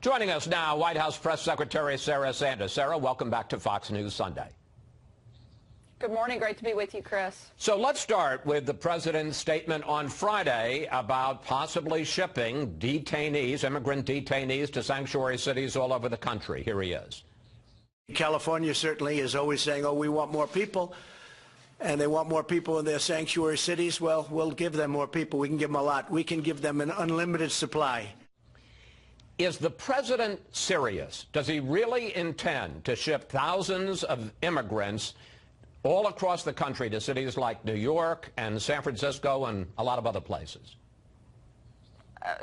Joining us now, White House Press Secretary Sarah Sanders. Sarah, welcome back to Fox News Sunday. Good morning. Great to be with you, Chris. So let's start with the president's statement on Friday about possibly shipping detainees, immigrant detainees, to sanctuary cities all over the country. Here he is. California certainly is always saying, oh, we want more people, and they want more people in their sanctuary cities. Well, we'll give them more people. We can give them a lot. We can give them an unlimited supply. Is the president serious? Does he really intend to ship thousands of immigrants all across the country to cities like New York and San Francisco and a lot of other places?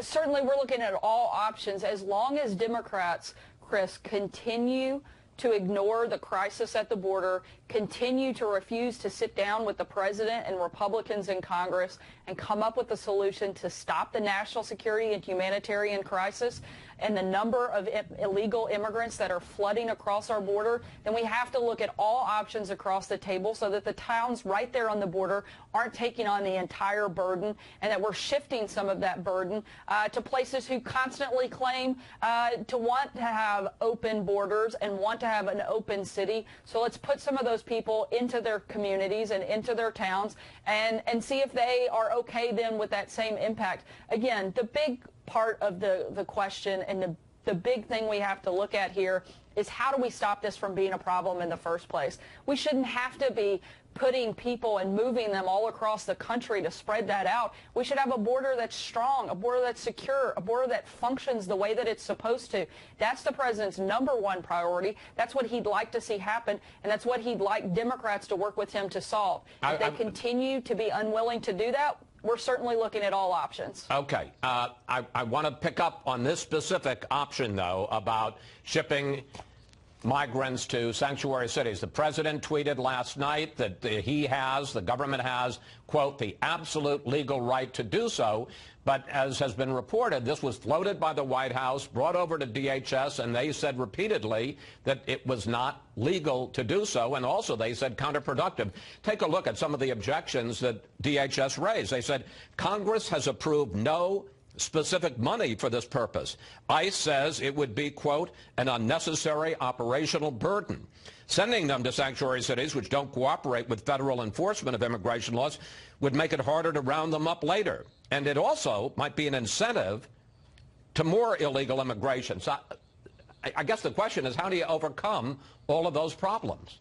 Certainly, we're looking at all options. As long as Democrats, Chris, continue to ignore the crisis at the border, continue to refuse to sit down with the president and Republicans in Congress and come up with a solution to stop the national security and humanitarian crisis and the number of illegal immigrants that are flooding across our border, then we have to look at all options across the table so that the towns right there on the border aren't taking on the entire burden, and that we're shifting some of that burden to places who constantly claim to want to have open borders and want to have an open city. So let's put some of those people into their communities and into their towns and see if they are okay then with that same impact. Again, the big part of the question and the big thing we have to look at here is how do we stop this from being a problem in the first place? We shouldn't have to be putting people and moving them all across the country to spread that out. We should have a border that's strong, a border that's secure, a border that functions the way that it's supposed to. That's the president's #1 priority. That's what he'd like to see happen, and that's what he'd like Democrats to work with him to solve. If they continue to be unwilling to do that, we're certainly looking at all options. Okay. I want to pick up on this specific option, though, about shipping migrants to sanctuary cities. The president tweeted last night that the government has, quote, the absolute legal right to do so. But as has been reported, this was floated by the White House, brought over to DHS, and they said repeatedly that it was not legal to do so. And also they said counterproductive. Take a look at some of the objections that DHS raised. They said Congress has approved no specific money for this purpose. ICE says it would be, quote, an unnecessary operational burden. Sending them to sanctuary cities which don't cooperate with federal enforcement of immigration laws would make it harder to round them up later. And it also might be an incentive to more illegal immigration. So I guess the question is, how do you overcome all of those problems?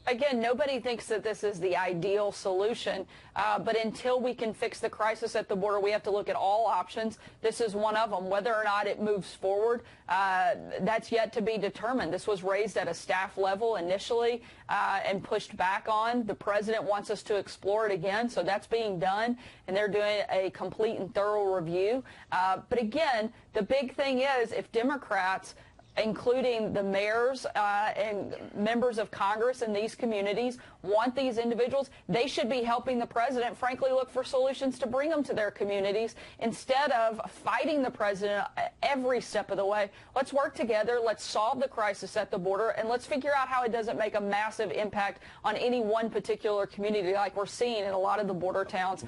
Again, nobody thinks that this is the ideal solution, but until we can fix the crisis at the border, we have to look at all options. This is one of them. Whether or not it moves forward, that's yet to be determined. This was raised at a staff level initially and pushed back on. The president wants us to explore it again, so that's being done, and they're doing a complete and thorough review. But again, the big thing is if Democrats, including the mayors and members of Congress in these communities, want these individuals, they should be helping the president, frankly, look for solutions to bring them to their communities instead of fighting the president every step of the way. Let's work together. Let's solve the crisis at the border, and let's figure out how it doesn't make a massive impact on any one particular community like we're seeing in a lot of the border towns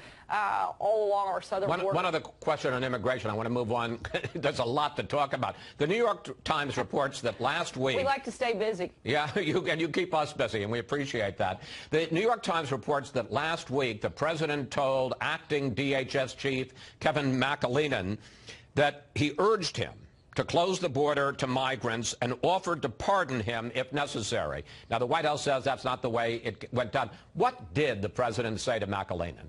all along our southern border. One other question on immigration. I want to move on. There's a lot to talk about. The New York Times reports that last week... We like to stay busy. Yeah, and you keep us busy, and we appreciate that. The New York Times reports that last week the president told acting DHS chief Kevin McAleenan that he urged him to close the border to migrants and offered to pardon him if necessary. Now, the White House says that's not the way it went down. What did the president say to McAleenan?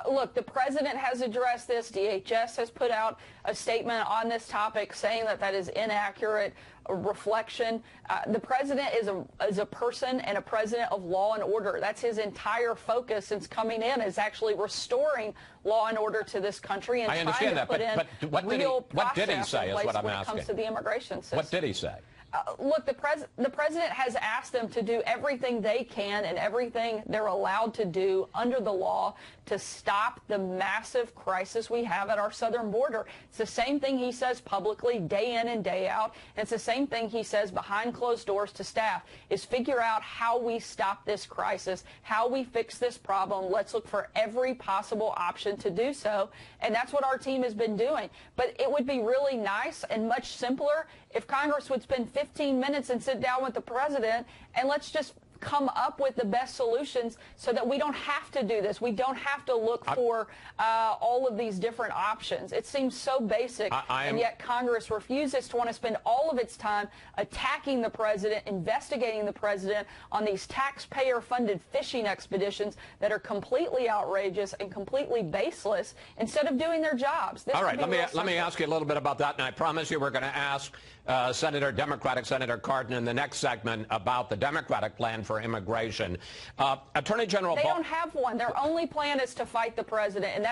Look, the president has addressed this. DHS has put out a statement on this topic saying that that is inaccurate reflection. The president is a person and a president of law and order. That's his entire focus since coming in, is actually restoring law and order to this country and trying to put in real process in place when it comes to the immigration system. What did he say? Look, the president has asked them to do everything they can and everything they're allowed to do under the law to stop the massive crisis we have at our southern border. It's the same thing he says publicly day in and day out. And it's the same thing he says behind closed doors to staff, is figure out how we stop this crisis, how we fix this problem. Let's look for every possible option to do so. And that's what our team has been doing. But it would be really nice and much simpler if Congress would spend 15 minutes and sit down with the president and let's just come up with the best solutions so that we don't have to do this. We don't have to look for all of these different options. It seems so basic, and yet Congress refuses to want to spend all of its time attacking the president, investigating the president on these taxpayer-funded fishing expeditions that are completely outrageous and completely baseless instead of doing their jobs. All right, let me ask you a little bit about that, and I promise you we're going to ask Democratic Senator Cardin in the next segment about the Democratic plan for immigration. Attorney General They don't have one. Their only plan is to fight the president, and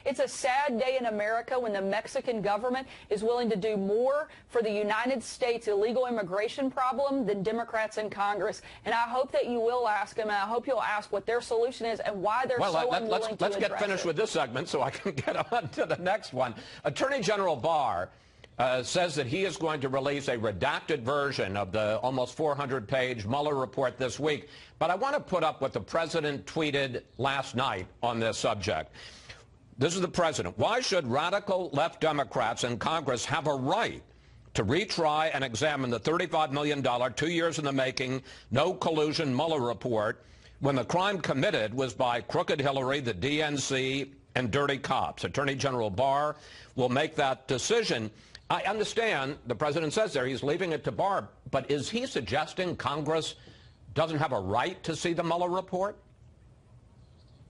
it's a sad day in America when the Mexican government is willing to do more for the United States illegal immigration problem than Democrats in Congress. And I hope that you will ask them, and I hope you'll ask what their solution is and why they're so unwilling to let's get finished with this segment so I can get on to the next one. Attorney General Barr says that he is going to release a redacted version of the almost 400-page Mueller report this week. But I want to put up what the president tweeted last night on this subject. This is the president. Why should radical left Democrats in Congress have a right to retry and examine the $35 million, 2 years in the making, no collusion Mueller report when the crime committed was by crooked Hillary, the DNC, and dirty cops? Attorney General Barr will make that decision. I understand the president says there he's leaving it to Barr, but is he suggesting Congress doesn't have a right to see the Mueller report?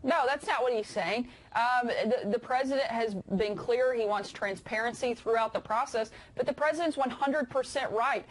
No, that's not what he's saying. The president has been clear he wants transparency throughout the process, but the president's 100% right.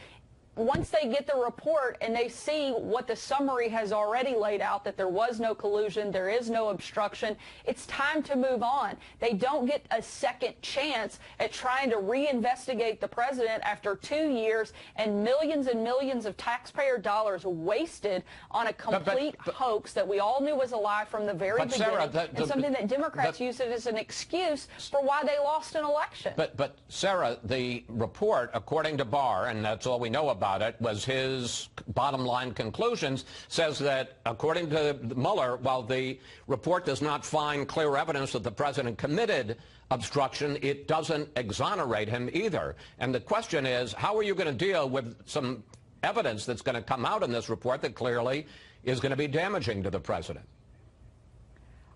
Once they get the report and they see what the summary has already laid out, that there was no collusion, there is no obstruction, it's time to move on. They don't get a second chance at trying to reinvestigate the president after 2 years and millions of taxpayer dollars wasted on a complete hoax that we all knew was a lie from the very beginning, Sarah, and something that Democrats use it as an excuse for why they lost an election. But Sarah, the report, according to Barr, and that's all we know about it, was his bottom line conclusions, says that according to Mueller, while the report does not find clear evidence that the president committed obstruction, it doesn't exonerate him either. And the question is, how are you going to deal with some evidence that's going to come out in this report that clearly is going to be damaging to the president?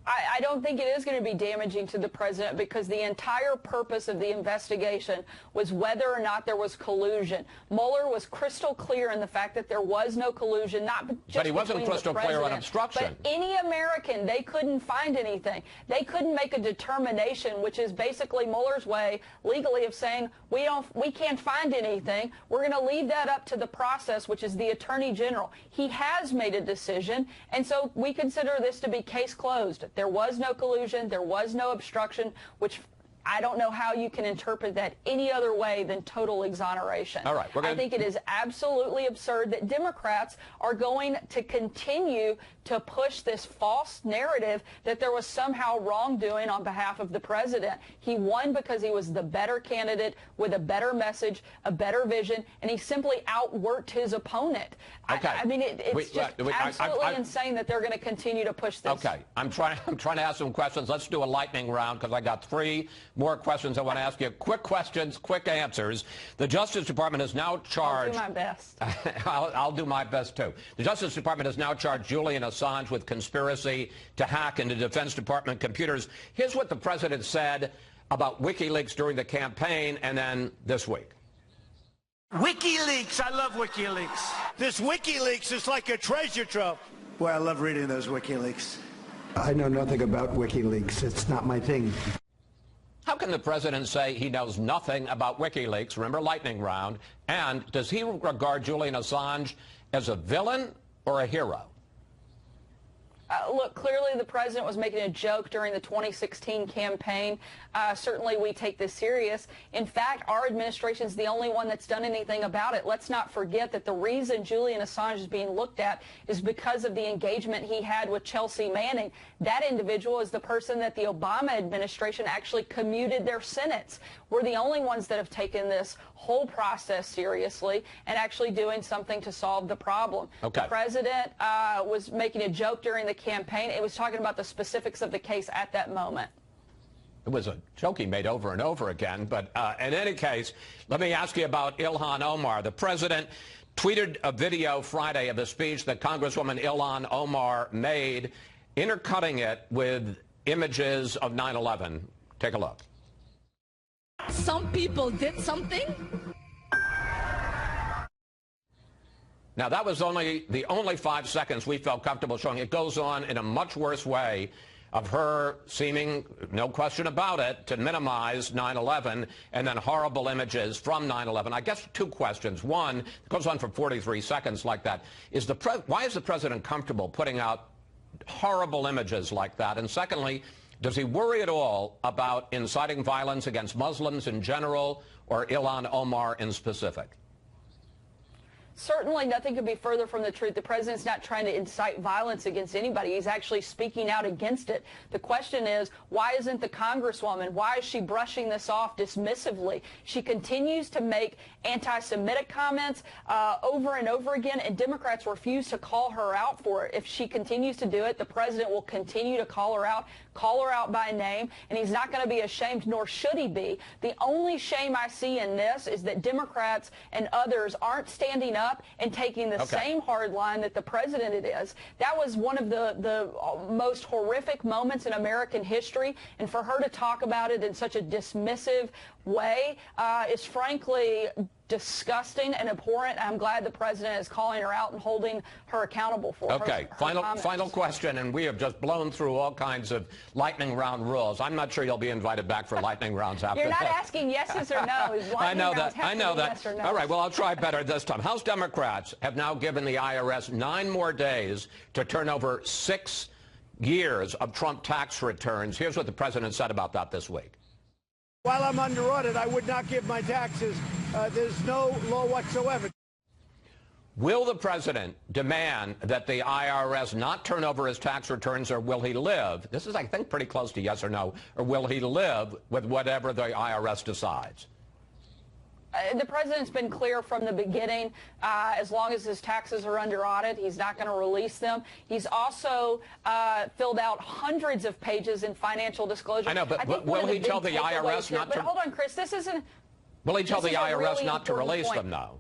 I don't think it is going to be damaging to the president because the entire purpose of the investigation was whether or not there was collusion. Mueller was crystal clear in the fact that there was no collusion, not just but he wasn't crystal clear on obstruction. But any American, they couldn't find anything. They couldn't make a determination, which is basically Mueller's way legally of saying we can't find anything. We're going to leave that up to the process, which is the Attorney General. He has made a decision, and so we consider this to be case closed. There was no collusion. There was no obstruction, which I don't know how you can interpret that any other way than total exoneration. All right, I think it is absolutely absurd that Democrats are going to continue to push this false narrative that there was somehow wrongdoing on behalf of the president. He won because he was the better candidate with a better message, a better vision, and he simply outworked his opponent. Okay. I mean, it's just absolutely insane that they're going to continue to push this. Okay. I'm trying to ask some questions. Let's do a lightning round because I got 3 more questions I want to ask you. Quick questions, quick answers. The Justice Department has now charged... I'll do my best. I'll do my best, too. The Justice Department has now charged Julian Assange with conspiracy to hack into Defense Department computers. Here's what the president said about WikiLeaks during the campaign and then this week. WikiLeaks, I love WikiLeaks. This WikiLeaks is like a treasure trove. Boy, I love reading those WikiLeaks. I know nothing about WikiLeaks. It's not my thing. How can the president say he knows nothing about WikiLeaks, remember lightning round, and does he regard Julian Assange as a villain or a hero? Look, clearly the president was making a joke during the 2016 campaign. Certainly we take this serious. In fact, our administration is the only one that's done anything about it. Let's not forget that the reason Julian Assange is being looked at is because of the engagement he had with Chelsea Manning. That individual is the person that the Obama administration actually commuted their sentence. We're the only ones that have taken this whole process seriously and actually doing something to solve the problem. Okay. The president was making a joke during the campaign. It was talking about the specifics of the case at that moment. It was a joke he made over and over again. But in any case, let me ask you about Ilhan Omar. The president tweeted a video Friday of the speech that Congresswoman Ilhan Omar made, intercutting it with images of 9/11. Take a look. Some people did something. Now, that was the only 5 seconds we felt comfortable showing. It goes on in a much worse way of her seeming, no question about it, to minimize 9/11 and then horrible images from 9/11. I guess two questions. One, it goes on for 43 seconds like that. Why is the president comfortable putting out horrible images like that? And secondly, does he worry at all about inciting violence against Muslims in general or Ilhan Omar in specific? Certainly nothing could be further from the truth. The president's not trying to incite violence against anybody. He's actually speaking out against it. The question is, why isn't the Congresswoman, why is she brushing this off dismissively? She continues to make anti-Semitic comments over and over again, and Democrats refuse to call her out for it. If she continues to do it, the president will continue to call her out by name, and he's not going to be ashamed, nor should he be. The only shame I see in this is that Democrats and others aren't standing up and taking the same hard line that the president is. That was one of the most horrific moments in American history, and for her to talk about it in such a dismissive way is frankly disgusting and abhorrent. I'm glad the president is calling her out and holding her accountable for her final question, and we have just blown through all kinds of lightning round rules. I'm not sure you'll be invited back for lightning rounds after You're not that. asking yeses or no's. I know that. Yes or no. All right, well, I'll try better this time. House Democrats have now given the IRS 9 more days to turn over 6 years of Trump tax returns. Here's what the president said about that this week. While I'm under audit, I would not give my taxes. There's no law whatsoever. Will the president demand that the IRS not turn over his tax returns, or will he live? This is, I think, pretty close to yes or no. Or will he live with whatever the IRS decides? The president's been clear from the beginning, as long as his taxes are under audit, he's not going to release them. He's also filled out hundreds of pages in financial disclosure. I know, but will he tell the IRS not to? But hold on, Chris, this isn't... Will he tell the IRS not to release them, though?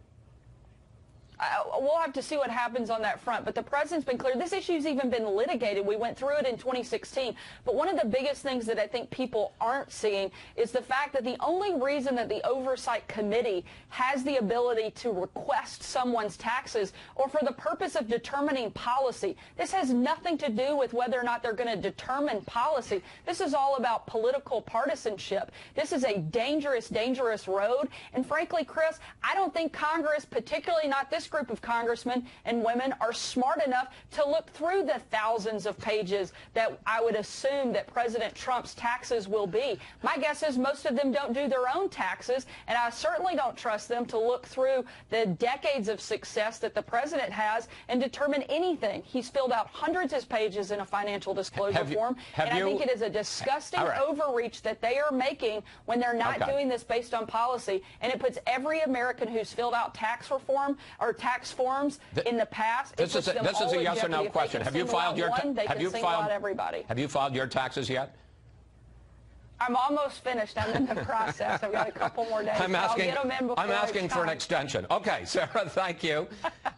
We'll have to see what happens on that front, but the president's been clear. This issue's even been litigated. We went through it in 2016, but one of the biggest things that I think people aren't seeing is the fact that the only reason that the Oversight Committee has the ability to request someone's taxes or for the purpose of determining policy, this has nothing to do with whether or not they're going to determine policy. This is all about political partisanship. This is a dangerous, dangerous road, and frankly, Chris, I don't think Congress, particularly not this group of congressmen and women, are smart enough to look through the thousands of pages that I would assume that President Trump's taxes will be. My guess is most of them don't do their own taxes, and I certainly don't trust them to look through the decades of success that the president has and determine anything. He's filled out hundreds of pages in a financial disclosure form, and I think it is a disgusting overreach that they are making when they're not doing this based on policy, and it puts every American who's filled out tax reform or tax forms in the past. This is a yes or no question. Have you filed your Have you filed your taxes yet? I'm almost finished. I'm in the process. I've got a couple more days. I'm asking for an time. extension. Okay, Sarah, thank you.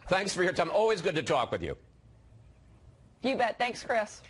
Thanks for your time. Always good to talk with you. You bet. Thanks, Chris.